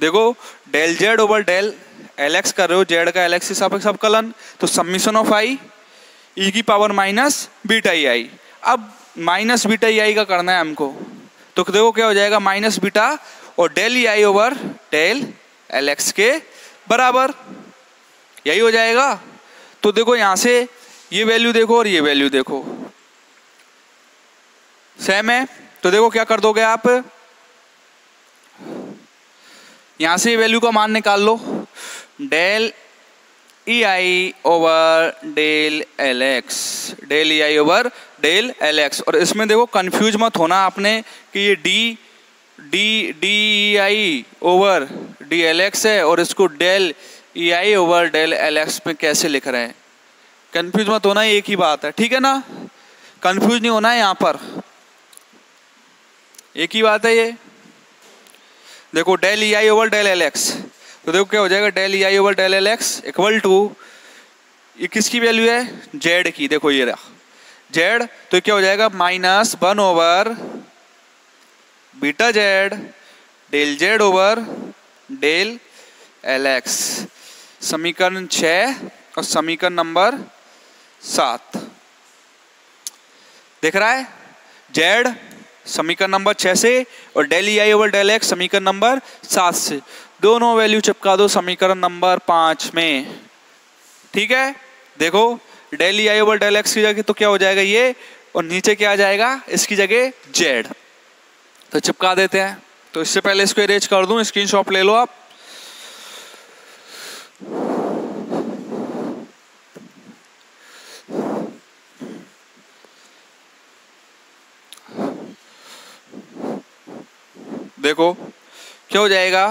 देखो del Z over del L x कर रहे हो, जेड का एल एक्स के सापेक्ष अवकलन, तो समीशन ऑफ आई ई की पावर माइनस बीटा ई आई। अब माइनस बीटा ई आई का करना है हमको, तो देखो क्या हो जाएगा, माइनस बीटा और डेल ई आई ओवर डेल एल एक्स के बराबर, यही हो जाएगा। तो देखो यहां से ये वैल्यू देखो और ये वैल्यू देखो सेम है, तो देखो क्या कर दोगे आप, यहां से वैल्यू का मान निकाल लो, डेल ई आई over del L X, del ई आई ओवर डेल एल एक्स। और इसमें देखो कंफ्यूज मत होना आपने कि ये डी डी डी ई आई ओवर डी एल एक्स है और इसको डेल ई आई ओवर डेल एल एक्स में कैसे लिख रहे हैं, कंफ्यूज मत होना, एक ही बात है, ठीक है ना, कंफ्यूज नहीं होना है यहाँ पर, एक ही बात है ये। देखो डेल ई आई ओवर डेल एल एक्स, तो देखो क्या हो जाएगा, del E I over del L x equal to, ये किसकी वैल्यू है, जेड की, देखो ये रहा जेड, तो क्या हो जाएगा minus 1 over beta Z del Z over del L x, समीकरण 6 और समीकरण नंबर 7 दिख रहा है, जेड समीकरण नंबर 6 से और डेल ई आई ओवर डेल एक्स समीकरण नंबर 7 से, दोनों वैल्यू चिपका दो समीकरण नंबर 5 में, ठीक है। देखो डेल ई आई ओवर डेल एक्स की जगह तो क्या हो जाएगा ये, और नीचे क्या आ जाएगा इसकी जगह जेड, तो चिपका देते हैं। तो इससे पहले इसको इरेज कर दूं, स्क्रीनशॉट ले लो आप। देखो क्या हो जाएगा,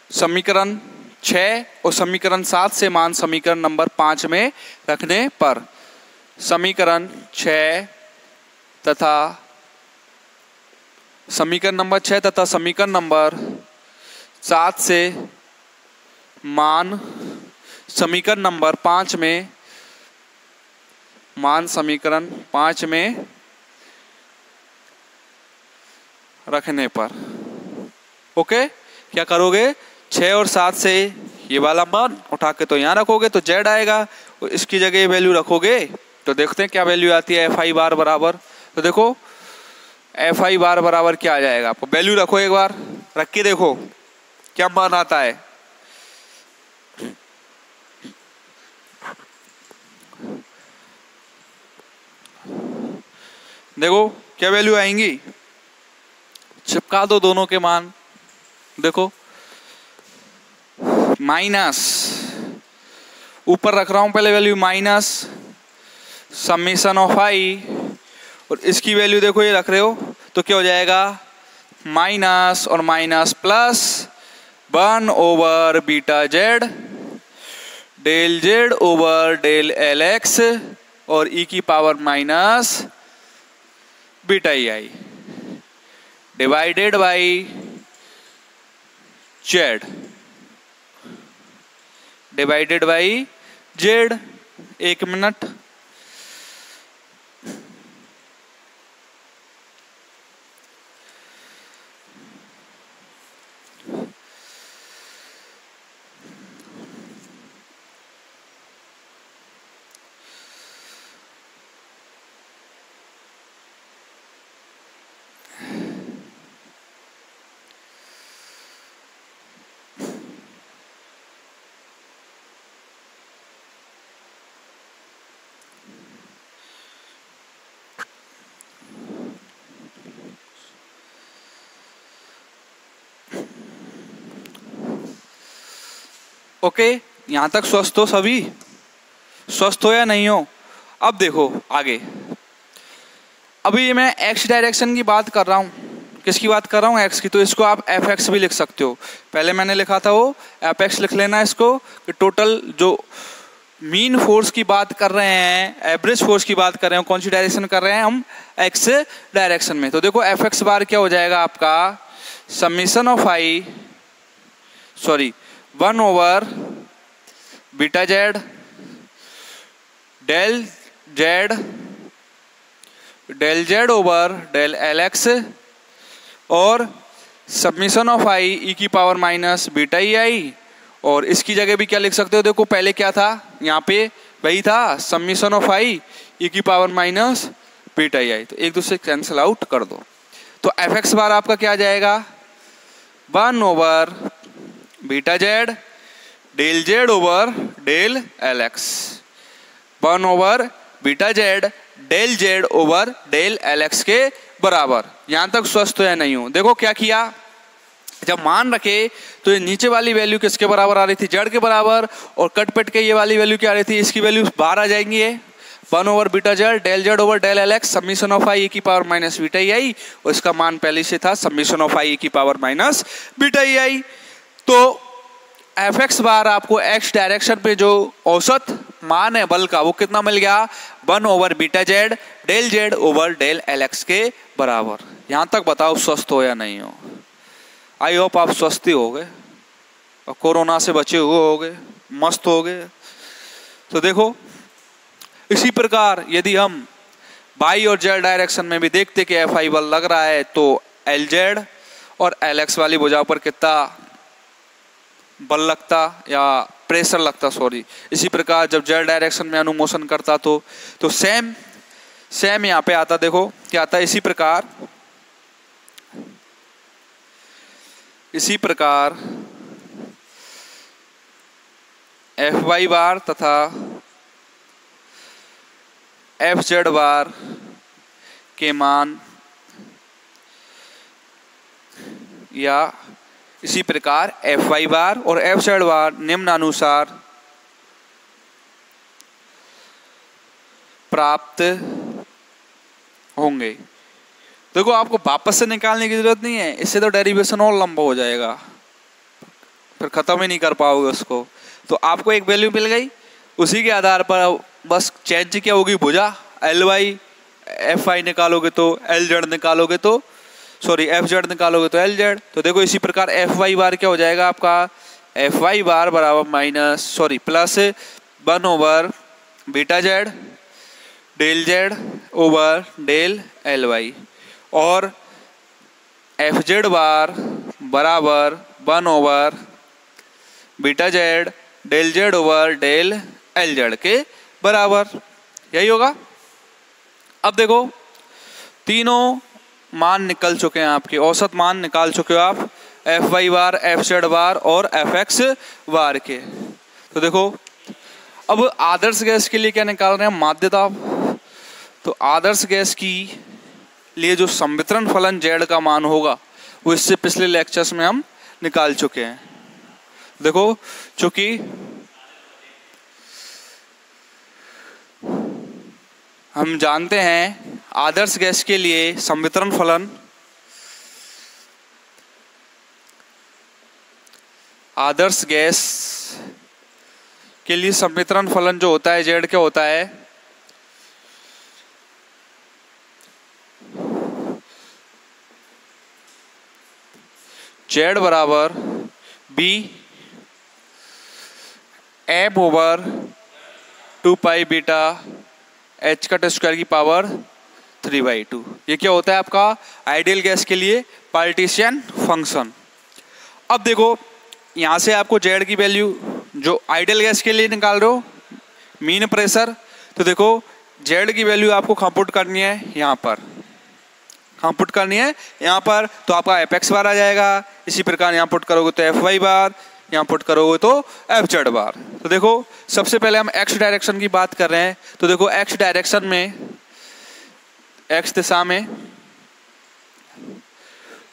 समीकरण 6 और समीकरण 7 से मान समीकरण नंबर 5 में रखने पर समीकरण 6 तथा समीकरण नंबर 6 तथा समीकरण नंबर 7 से मान समीकरण नंबर 5 में, मान समीकरण 5 में रखने पर, ओके, क्या करोगे 6 और 7 से ये वाला मान उठा के तो यहाँ रखोगे तो जेड आएगा, और इसकी जगह वैल्यू रखोगे तो देखते हैं क्या वैल्यू आती है, एफ आई बार बराबर, तो देखो एफ आई बार बराबर क्या आ जाएगा, आपको वैल्यू रखो एक बार, रख के देखो क्या मान आता है। देखो क्या वैल्यू आएंगी, चिपका दो दोनों के मान, देखो माइनस, ऊपर रख रहा हूं पहले वैल्यू माइनस समीशन ऑफ आई, और इसकी वैल्यू देखो ये रख रहे हो तो क्या हो जाएगा, माइनस और minus plus 1 over beta Z del Z over del L x और ई की power minus beta E i divided by z divided by z. एक मिनट, ओके, यहां तक स्वस्थ हो, सभी स्वस्थ हो या नहीं हो। अब देखो आगे, अभी मैं एक्स डायरेक्शन की बात कर रहा हूं, किसकी बात कर रहा हूं, एक्स की, तो इसको आप एफ एक्स भी लिख सकते हो, पहले मैंने लिखा था वो एफ एक्स लिख लेना इसको, कि टोटल जो मीन फोर्स की बात कर रहे हैं, एवरेज फोर्स की बात कर रहे हैं, कौन सी डायरेक्शन कर रहे हैं हम, एक्स डायरेक्शन में। तो देखो एफ एक्स बार क्या हो जाएगा आपका, summation of i, sorry 1 over beta Z del Z over del L x और सबमिशन ऑफ आई ई की पावर माइनस बीटा ई आई, और इसकी जगह भी क्या लिख सकते हो, देखो पहले क्या था यहाँ पे वही था सबमिशन ऑफ आई ई की पावर माइनस बीटा ई आई, तो एक दूसरे कैंसिल आउट कर दो। तो एफ एक्स बार आपका क्या आ जाएगा 1 over beta Z del Z over del L x, 1 over beta Z del Z over del L x के बराबर। यहां तक स्वस्थ हो या नहीं हो? देखो क्या किया, जब मान रखे तो ये नीचे वाली वैल्यू किसके बराबर आ रही थी, जेड के बराबर, और कट पिट के ये वाली वैल्यू क्या आ रही थी, इसकी वैल्यू बाहर आ जाएंगी। 1 over beta Z over del L X submission of I की पावर माइनस बीटा ई आई, और इसका मान पहले से था सबमिशन ऑफ आई की पावर माइनस बीटा ई आई। तो एफ एक्स बार आपको एक्स डायरेक्शन पे जो औसत मान है बल का वो कितना मिल गया 1 over beta Z over del L x के बराबर। यहां तक बताओ स्वस्थ हो या नहीं हो? आई होप आप स्वस्थ ही हो गए और कोरोना से बचे हुए हो गए, मस्त हो गए। तो देखो इसी प्रकार यदि हम बाई और जेड डायरेक्शन में भी देखते कि एफ आई बल लग रहा है तो एल जेड और एल एक्स वाली भुजा पर कितना बल लगता या प्रेशर लगता, सॉरी। इसी प्रकार जब जेड डायरेक्शन में अनुमोशन करता तो सेम यहाँ पे आता, देखो क्या आता है, इसी प्रकार एफ वाई बार तथा एफ जेड बार के मान या इसी प्रकार एफ वाई बार और एफ जेड बार निम्नानुसार प्राप्त होंगे। देखो आपको वापस से निकालने की जरूरत नहीं है, इससे तो डेरिवेशन और लंबा हो जाएगा, फिर खत्म ही नहीं कर पाओगे उसको। तो आपको एक वैल्यू मिल गई, उसी के आधार पर बस चेंज क्या होगी भुजा, एल वाई एफ आई निकालोगे तो एल जेड निकालोगे तो सॉरी एफ जेड निकालोगे तो एल जेड। तो देखो इसी प्रकार एफ वाई बार क्या हो जाएगा आपका, एफ वाई बार बराबर plus 1 over beta Z del Z over del l y, और एफ जेड बार बराबर 1 over beta Z del Z over del l z के बराबर। यही होगा। अब देखो तीनों मान निकल चुके हैं, आपके औसत मान निकाल चुके हो आप, एफ वाई बार एफ जेड बार और एफ एक्स बार के। तो देखो अब आदर्श गैस के लिए क्या निकाल रहे हैं, माध्यता। तो आदर्श गैस की लिए जो संवितरण फलन जेड का मान होगा वो इससे पिछले लेक्चर्स में हम निकाल चुके हैं। देखो चूंकि हम जानते हैं आदर्श गैस के लिए संवितरण फलन आदर्श गैस के लिए संवितरण फलन जो होता है जेड क्या होता है, जेड बराबर B M over 2 pi beta H cut square की पावर 3/2। ये क्या होता है आपका आइडियल गैस के लिए पार्टीशन फंक्शन। अब देखो यहाँ से आपको जेड की वैल्यू जो आइडियल गैस के लिए निकाल रहे हो मीन प्रेशर, तो देखो जेड की वैल्यू आपको कंप्यूट करनी है यहाँ पर, तो आपका एफ एक्स बार आ जाएगा। इसी प्रकार यहाँ पुट करोगे तो एफ वाई बार, यहाँ पुट करोगे तो एफ जेड बार। तो देखो सबसे पहले हम एक्स डायरेक्शन की बात कर रहे हैं, तो देखो एक्स डायरेक्शन में एक्स दिशा में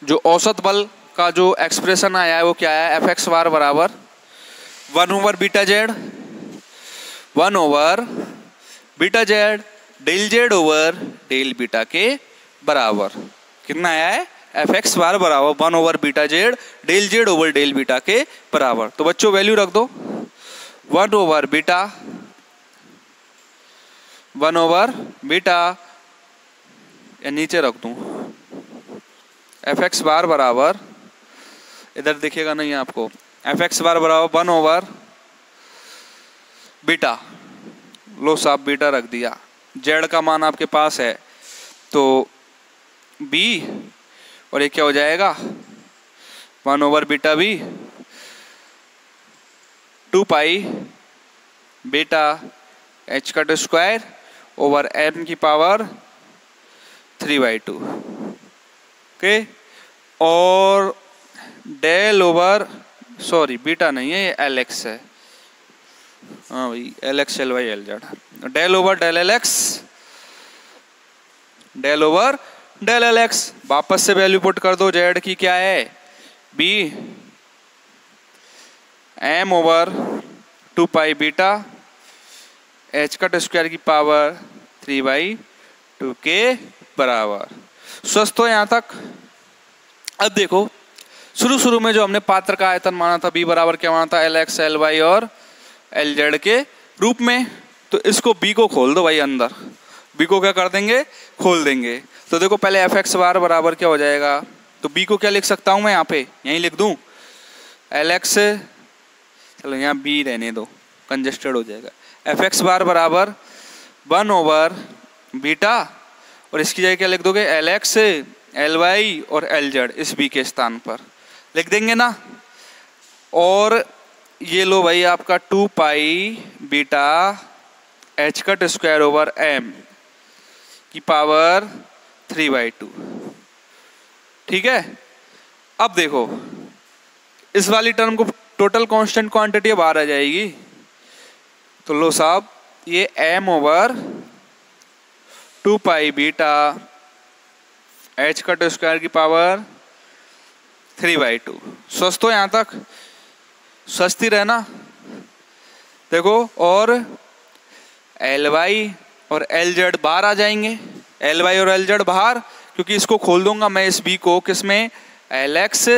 जो औसत बल का जो एक्सप्रेशन आया है वो क्या है, एफ एक्स बार बराबर 1 over beta Z del Z over del beta के बराबर। कितना आया है, एफ एक्स बार बराबर 1 over beta Z del Z over del beta के बराबर। तो बच्चों वैल्यू रख दो 1 ओवर बीटा या नीचे रख दूं एफ एक्स बार बराबर, इधर दिखेगा नहीं आपको, एफ एक्स बार बराबर 1 ओवर बीटा, लो साहब बीटा रख दिया, जेड का मान आपके पास है तो बी और ये क्या हो जाएगा 1/β भी 2 beta h cut square over m की पावर 3/2। ओके, और डेल ओवर, सॉरी बीटा नहीं है ये LX है, हाँ भाई LX LY LZ, del over del LX, del over del LX। वापस से वैल्यू पुट कर दो, जेड की क्या है B m over 2 beta h cut square की पावर 3/2 के बराबर। स्वस्थ हो यहाँ तक। अब देखो शुरू में जो हमने पात्र का आयतन माना था B बराबर क्या माना था, LX LY और LZ के रूप में, तो इसको B को खोल दो भाई अंदर, B को क्या कर देंगे, खोल देंगे। तो देखो पहले fx बार बराबर क्या हो जाएगा, तो B को क्या लिख सकता हूं मैं यहाँ पे, यहीं लिख दूं LX, चलो यहाँ B रहने दो, कंजेस्टेड हो जाएगा, fx बार बराबर 1/बीटा, और इसकी जगह क्या लिख दोगे LX LY और LZ इस B के स्थान पर लिख देंगे ना। और ये लो भाई आपका 2 beta h cut square over m की पावर 3/2। ठीक है, अब देखो इस वाली टर्म को टोटल कांस्टेंट क्वांटिटी बाहर आ जाएगी, तो लो साहब ये m over 2 beta h cut square की पावर 3/2। स्वस्थ हो यहाँ तक, स्वस्थ ही रहना। देखो और LY और LZ बाहर आ जाएंगे, LY और LZ बाहर, क्योंकि इसको खोल दूंगा मैं इस B को किसमें, LX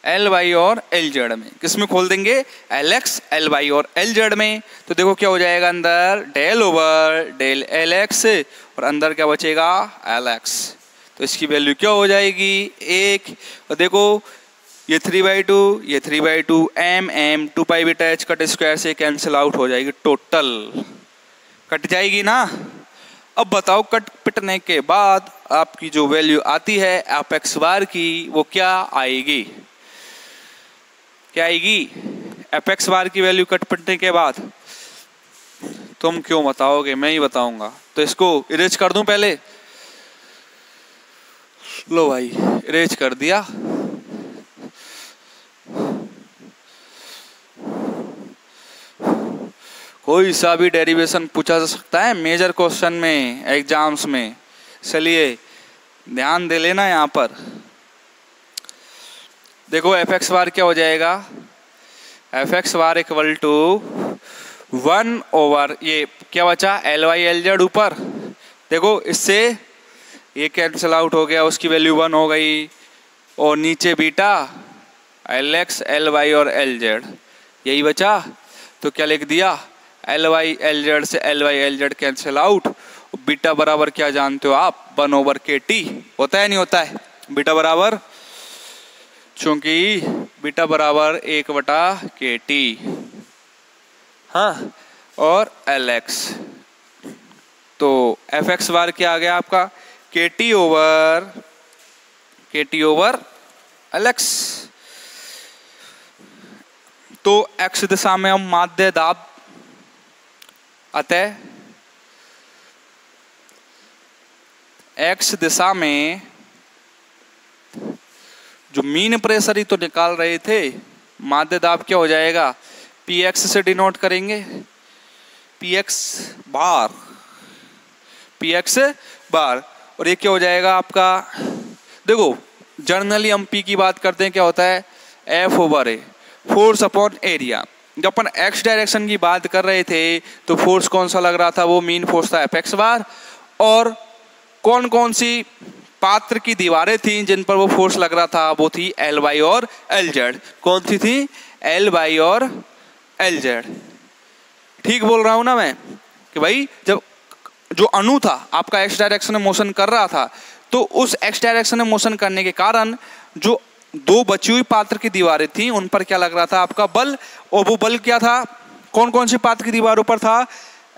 LY और LZ में, किसमें खोल देंगे, LX LY और LZ में। तो देखो क्या हो जाएगा अंदर डेल ओवर डेल LX और अंदर क्या बचेगा LX, तो इसकी वैल्यू क्या हो जाएगी 1। और देखो ये 3/2 ये 3/2 m 2 beta h cut square से कैंसिल आउट हो जाएगी, टोटल कट जाएगी ना। अब बताओ कट पिटने के बाद आपकी जो वैल्यू आती है fx बार की वो क्या आएगी, क्या आएगी fx बार की वैल्यू कट पिटने के बाद। तुम क्यों बताओगे, मैं ही बताऊंगा। तो इसको इरेज कर दूं पहले, लो भाई इरेज कर दिया। कोई सा भी डेरिवेशन पूछा जा सकता है मेजर क्वेश्चन में, एग्जाम्स में, चलिए ध्यान दे लेना यहाँ पर। देखो fx बार क्या हो जाएगा, fx bar equal to 1 over ये क्या बचा LY LZ ऊपर, देखो इससे ये कैंसिल आउट हो गया, उसकी वैल्यू 1 हो गई, और नीचे बीटा LX LY और LZ यही बचा। तो क्या लिख दिया LY LZ से LY LZ cancel out, beta बराबर क्या जानते हो आप 1/KT होता है नहीं होता है, बीटा बराबर, चूंकि बीटा बराबर 1/KT, हाँ, और LX। तो fx बार क्या आ गया आपका KT ओवर LX। तो x दिशा में हम माध्य दाब, अतः x दिशा में जो मीन प्रेशर ही तो निकाल रहे थे, माध्य दाब क्या हो जाएगा px से डिनोट करेंगे, px बार, और ये क्या हो जाएगा आपका, देखो जनरली हम p की बात करते हैं क्या होता है F/A, फोर्स अपॉन एरिया। जब अपन x डायरेक्शन की बात कर रहे थे तो फोर्स कौन सा लग रहा था, वो मीन फोर्स था fx बार, और कौन कौन सी पात्र की दीवारें थी जिन पर वो फोर्स लग रहा था, वो थी LY और LZ। कौन सी थी, LY और LZ। ठीक बोल रहा हूं ना मैं कि भाई जब जो अणु था आपका x डायरेक्शन में मोशन कर रहा था, तो उस x डायरेक्शन में मोशन करने के कारण जो दो बची हुई पात्र की दीवारें थी उन पर क्या लग रहा था आपका बल, और वो बल क्या था, कौन कौन सी पात्र की दीवारों पर था,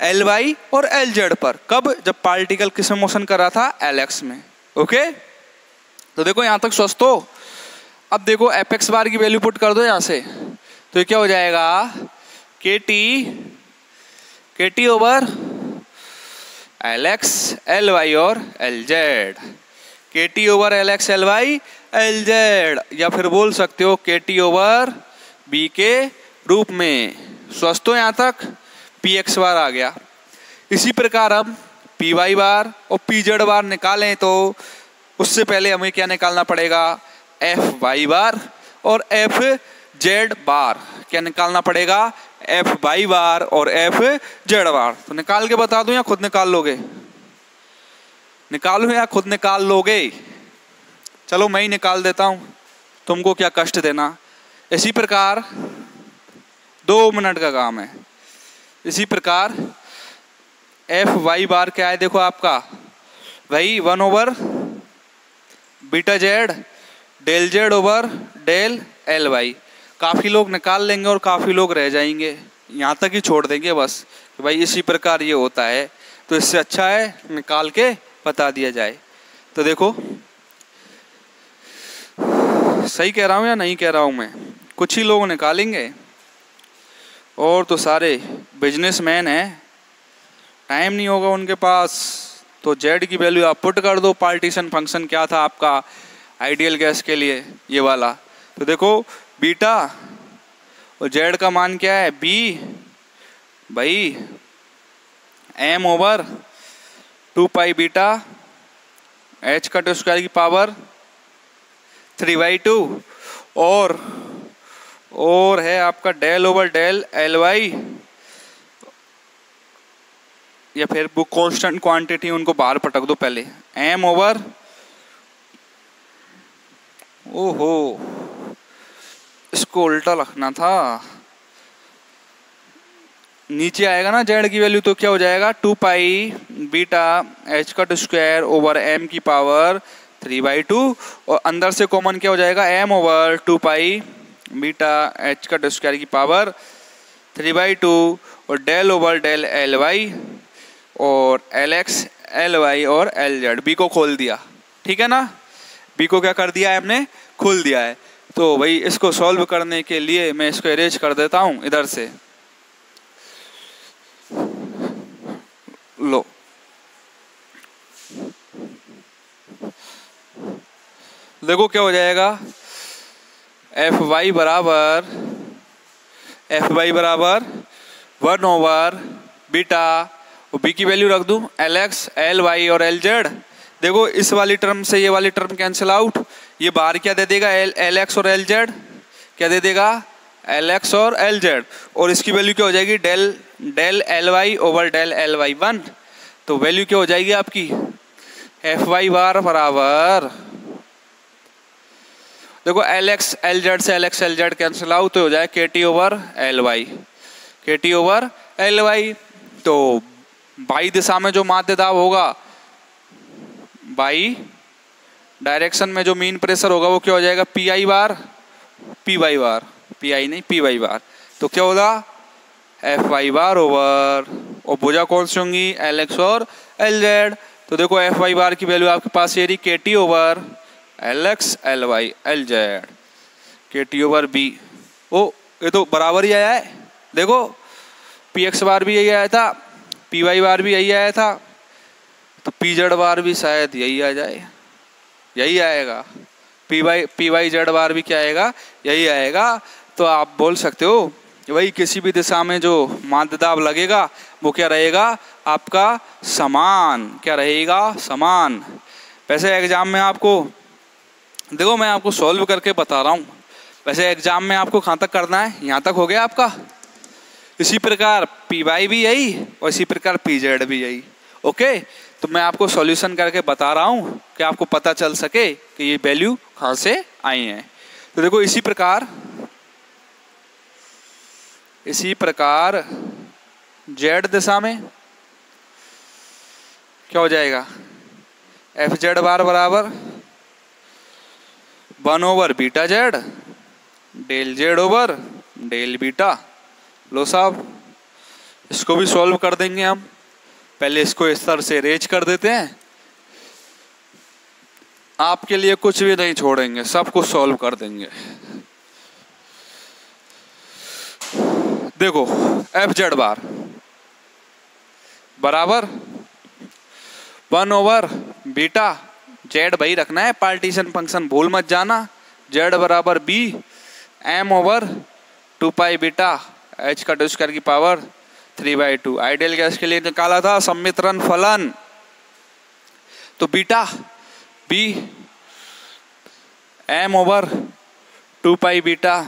LY और LZ पर। कब, जब पार्टिकल किस में मोशन कर रहा था, LX में। ओके, तो देखो यहां तक स्वस्थ हो। अब देखो एफ एक्स बार की वैल्यू पुट कर दो यहाँ से, तो ये क्या हो जाएगा, k t over l x l y और l z, k t over l x l y l z, या फिर बोल सकते हो के टी ओवर बी के रूप में। स्वस्थ हो यहाँ तक, पी एक्स बार आ गया। इसी प्रकार हम पी वाई बार और पी जेड बार निकालें तो उससे पहले हमें क्या निकालना पड़ेगा, एफ वाई बार और एफ जेड बार। क्या निकालना पड़ेगा, एफ वाई बार और एफ जेड बार। तो निकाल के बता दूं या खुद निकाल लोगे, निकालूं या खुद निकाल लोगे? चलो मैं ही निकाल देता हूं, तुमको क्या कष्ट देना। इसी प्रकार 2 मिनट का काम है। इसी प्रकार एफ वाई बार क्या है, देखो आपका वही 1 over beta Z del Z over del l y. काफ़ी लोग निकाल लेंगे और काफ़ी लोग रह जाएंगे, यहाँ तक ही छोड़ देंगे बस कि भाई इसी प्रकार ये होता है। तो इससे अच्छा है निकाल के बता दिया जाए। तो देखो सही कह रहा हूँ या नहीं कह रहा हूँ मैं, कुछ ही लोग निकालेंगे और तो सारे बिजनेसमैन हैं, टाइम नहीं होगा उनके पास। तो जेड की वैल्यू आप पुट कर दो। पार्टीशन फंक्शन क्या था आपका आइडियल गैस के लिए, ये वाला। तो देखो बीटा और जेड का मान क्या है, बी भाई m over 2 pi beta h का टू स्क्वायर की पावर 3/2 और है आपका del over del l y, या फिर वो कांस्टेंट क्वांटिटी उनको बाहर पटक दो पहले, एम ओवर, ओहो इसको उल्टा रखना था, नीचे आएगा ना जेड की वैल्यू तो क्या हो जाएगा 2 पाई बीटा एच का टू स्क्वायर ओवर एम की पावर 3/2 और अंदर से कॉमन क्या हो जाएगा m over 2 pi beta h का टू स्क्वायर की पावर 3/2 और del over del l y और एल एक्स एल वाई और एल जेड। बी को खोल दिया, ठीक है ना, बी को क्या कर दिया है हमने, खोल दिया है। तो भाई इसको सॉल्व करने के लिए मैं इसको अरेंज कर देता हूं इधर से, लो देखो क्या हो जाएगा, एफ वाई बराबर 1 ओवर बीटा और बी की वैल्यू रख दूं एल एक्स एल वाई और एल जेड। देखो इस वाली टर्म से ये वाली टर्म कैंसिल आउट, ये बाहर क्या दे देगा एल एक्स और एल जेड, क्या दे देगा एल एक्स और एल जेड, और इसकी वैल्यू क्या हो जाएगी del l y over del l y 1। तो वैल्यू क्या हो जाएगी आपकी एफ वाई बार बराबर, देखो एल एक्स एल जेड से L x L Z cancel out तो हो जाए के टी ओवर एल वाई, के टी ओवर एल वाई। तो बाई दिशा में जो माध्य दाब होगा, बाई डायरेक्शन में जो मीन प्रेशर होगा वो क्या हो जाएगा p i bar p y bar, p i नहीं पी वाई बार। तो क्या होगा एफ वाई बार ओवर, और भुजा कौन सी होंगी एल एक्स और एल जेड। तो देखो एफ वाई बार की वैल्यू आपके पास ये रही k t over l x l y l z, k t over b. ओ ये तो बराबर ही आया है, देखो पी एक्स बार भी यही आया था, पी वाई बार भी यही आया था, तो पी जेड बार भी शायद यही आ जाए, यही आएगा, पी वाई जेड बार भी क्या आएगा, यही आएगा। तो आप बोल सकते हो वही किसी भी दिशा में जो माध्य दाब लगेगा वो क्या रहेगा आपका समान, क्या रहेगा समान। वैसे एग्जाम में आपको देखो मैं आपको सॉल्व करके बता रहा हूँ, वैसे एग्जाम में आपको कहाँ तक करना है, यहाँ तक हो गया आपका। इसी प्रकार पी वाई भी यही और इसी प्रकार पी जेड भी यही। ओके, तो मैं आपको सॉल्यूशन करके बता रहा हूँ कि आपको पता चल सके कि ये वैल्यू कहाँ से आई हैं। तो देखो इसी प्रकार जेड दिशा में क्या हो जाएगा एफ जेड बार बराबर 1 over beta Z del Z over del beta. लो साहब इसको भी सॉल्व कर देंगे हम, पहले इसको इस तरह से अरेंज कर देते हैं। आपके लिए कुछ भी नहीं छोड़ेंगे, सब कुछ सॉल्व कर देंगे। देखो एफ जेड बार बराबर 1/बीटा जेड भाई रखना है, पार्टीशन फंक्शन भूल मत जाना। जेड बराबर बी m/2 बीटा h का स्क्वायर की पावर 3/2। आइडियल गैस के लिए निकाला था सम्मिश्रण फलन, तो beta b m/2 beta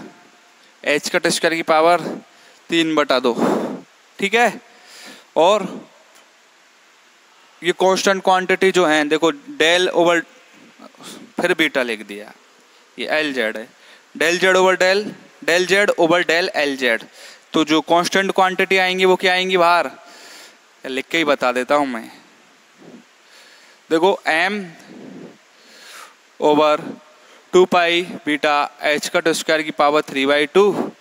h का स्क्वायर की पावर 3/2, ठीक है। और ये कांस्टेंट क्वांटिटी जो है देखो डेल ओवर, फिर बीटा लिख दिया, ये एल जेड है, del Z over del l z. तो जो कांस्टेंट क्वांटिटी आएंगी वो क्या आएंगी बाहर, लिख के ही बता देता हूं मैं। देखो m/2 बीटा h का स्क्वायर की पावर 3/2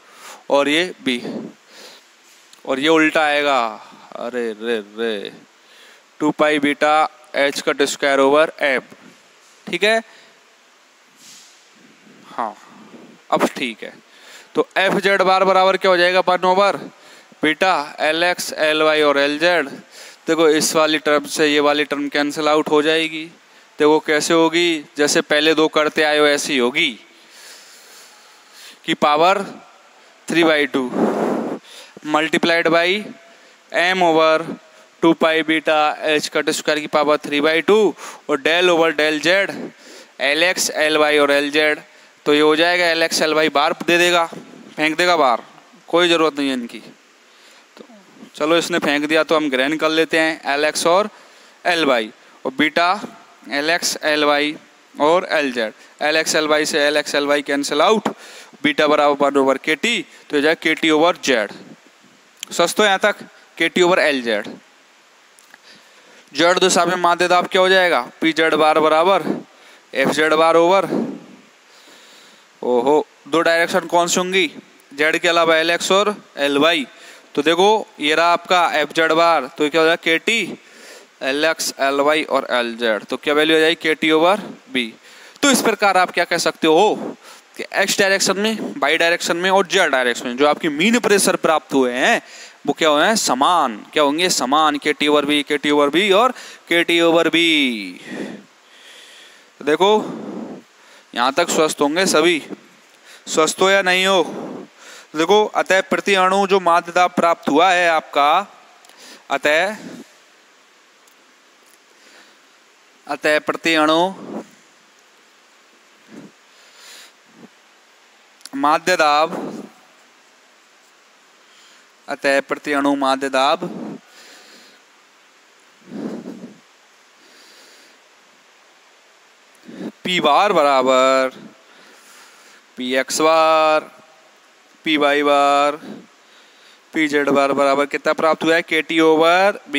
और ये b, और ये उल्टा आएगा, अरे रे रे 2 बीटा h का स्क्वायर ओवर f, ठीक है। हाँ अब ठीक है, तो एफ जेड बार बराबर क्या हो जाएगा 1/बीटा LX LY और LZ। देखो इस वाली टर्म से ये वाली टर्म कैंसिल आउट हो जाएगी। देखो कैसे होगी, जैसे पहले दो करते आए हो ऐसी होगी कि power 3/2 multiplied by m/2 beta h का स्क्वायर की पावर 3/2 और del over del z LX LY और LZ। तो ये हो जाएगा LX LY बार दे देगा, फेंक देगा बाहर, कोई ज़रूरत नहीं है इनकी। तो चलो इसने फेंक दिया तो हम ग्रहण कर लेते हैं LX और LY, और बीटा LX LY और LZ। LX LY से LX LY cancel out, beta बराबर 1/KT, तो जाए KT ओवर Z। सच तो यहाँ तक KT ओवर LZ। जेड दिशा में माध्य दाब क्या हो जाएगा, PZ बार बराबर FZ बार ओवर, ओहो दो डायरेक्शन कौन सी होंगी, जेड के अलावा LX और LY। तो देखो ये रहा आपका FZ बार, तो क्या हो जाएगा KT LX LY और LZ। तो क्या वैल्यू आ जाएगी KT ओवर B। तो इस प्रकार आप क्या कह सकते हो कि X डायरेक्शन में, Y डायरेक्शन में और Z डायरेक्शन में जो आपके मीन प्रेशर प्राप्त हुए हैं वो क्या हुए हैं, समान। क्या होंगे, समान, KT over B, KT over B और KT ओवर B। तो देखो यहाँ तक स्वस्थ होंगे सभी, स्वस्थ हो या नहीं हो। देखो अतः प्रति अणु जो माध्य दाब प्राप्त हुआ है आपका, अतः प्रति अणु माध्य दाब, अतः प्रति अणु माध्य दाब P बार बराबर PX बार PY बार PZ बार बराबर कितना प्राप्त हुआ है, KT ओवर B।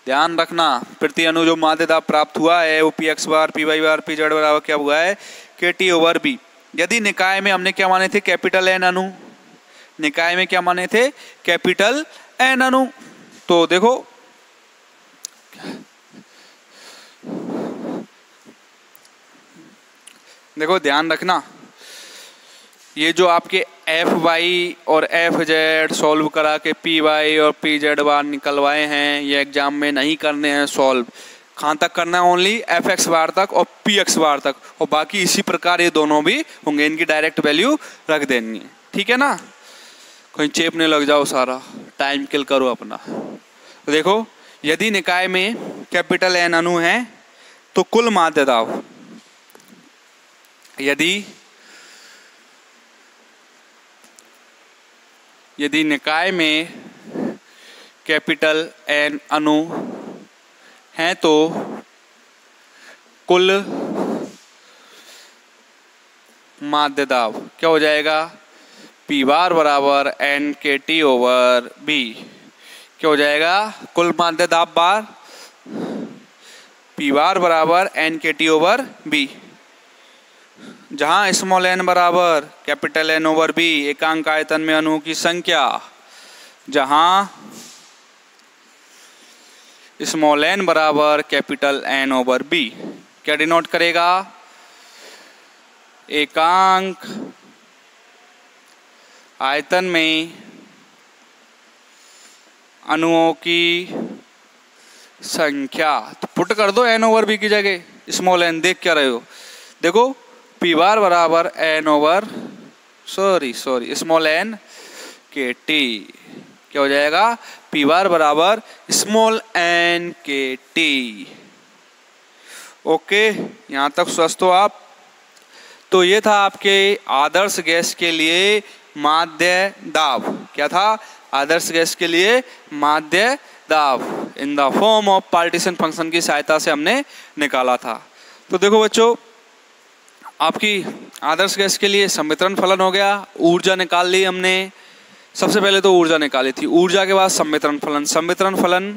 ध्यान रखना प्रति अणु जो माध्य दाब प्राप्त हुआ है वो PX बार PY बार PZ बराबर क्या हुआ है, KT ओवर B। यदि निकाय में हमने क्या माने थे, कैपिटल N अणु, निकाय में क्या माने थे, कैपिटल N अणु। तो देखो ध्यान रखना, ये जो आपके FY और FZ सॉल्व करा के PY और PZ बार निकलवाए हैं, ये एग्जाम में नहीं करने हैं सॉल्व। कहाँ तक करना है, ओनली FX बार तक और PX बार तक, और बाकी इसी प्रकार ये दोनों भी होंगे, इनकी डायरेक्ट वैल्यू रख देनी है, ठीक है ना। कहीं चेपने लग जाओ सारा, टाइम किल करो अपना। देखो यदि निकाय में कैपिटल N अणु है तो कुल माध्य दाब, यदि निकाय में कैपिटल N अणु हैं तो कुल माध्य दाब क्या हो जाएगा, P बार बराबर NKT ओवर B। क्या हो जाएगा, कुल माध्य दाब बार P बार बराबर NKT ओवर B, जहां स्मॉल n बराबर कैपिटल N ओवर B एकांक आयतन में अणुओं की संख्या, जहां स्मॉल n बराबर कैपिटल N ओवर B। क्या डिनोट करेगा? एकांक आयतन में अणुओं की संख्या। तो पुट कर दो n ओवर बी की जगह स्मॉल n। देख क्या रहे हो? देखो पी बार बराबर n over sorry small n के टी। क्या हो जाएगा? पी बार बराबर स्मॉल n के टी। ओके, यहां तक स्वस्थ हो आप? तो ये था आपके आदर्श गैस के लिए माध्य दाब। क्या था? आदर्श गैस के लिए माध्य दाब in the form of partition function की सहायता से हमने निकाला था। तो देखो बच्चों, आपकी आदर्श गैस के लिए संवितरण फलन हो गया, ऊर्जा निकाल ली हमने। सबसे पहले तो ऊर्जा निकाली थी, ऊर्जा के बाद संवितरण फलन,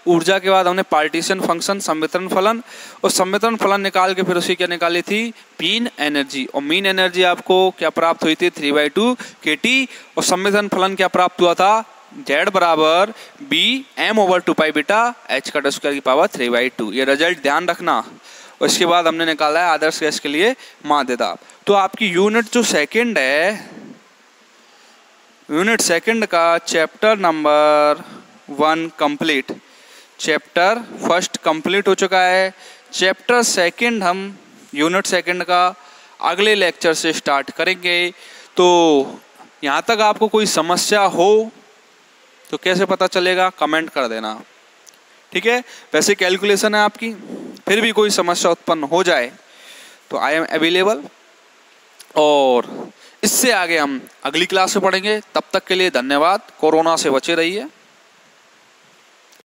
ऊर्जा के बाद हमने पार्टीशन फंक्शन, संवितरण फलन, और संवितरण फलन निकाल के फिर उसी क्या निकाली थी? Mean energy. और मीन एनर्जी आपको क्या प्राप्त हुई थी? 3/2 kT। और संवितरण फलन क्या प्राप्त हुआ था? Z बराबर B m over 2 pi beta h का स्क्वायर की पावर 3/2। ये रिजल्ट ध्यान रखना। और इसके बाद हमने निकाला है आदर्श गैस के लिए माध्य दाब। तो आपकी यूनिट जो सेकंड है, यूनिट सेकंड का chapter number 1 complete. Chapter first complete हो चुका है। चैप्टर सेकंड हम यूनिट सेकंड का अगले लेक्चर से स्टार्ट करेंगे। तो यहाँ तक आपको कोई समस्या हो तो कैसे पता चलेगा? कमेंट कर देना, ठीक है? वैसे कैलकुलेशन है आपकी, फिर भी कोई समस्या उत्पन्न हो जाए तो आई एम अवेलेबल। और इससे आगे हम अगली क्लास में पढ़ेंगे। तब तक के लिए धन्यवाद। कोरोना से बचे रहिए।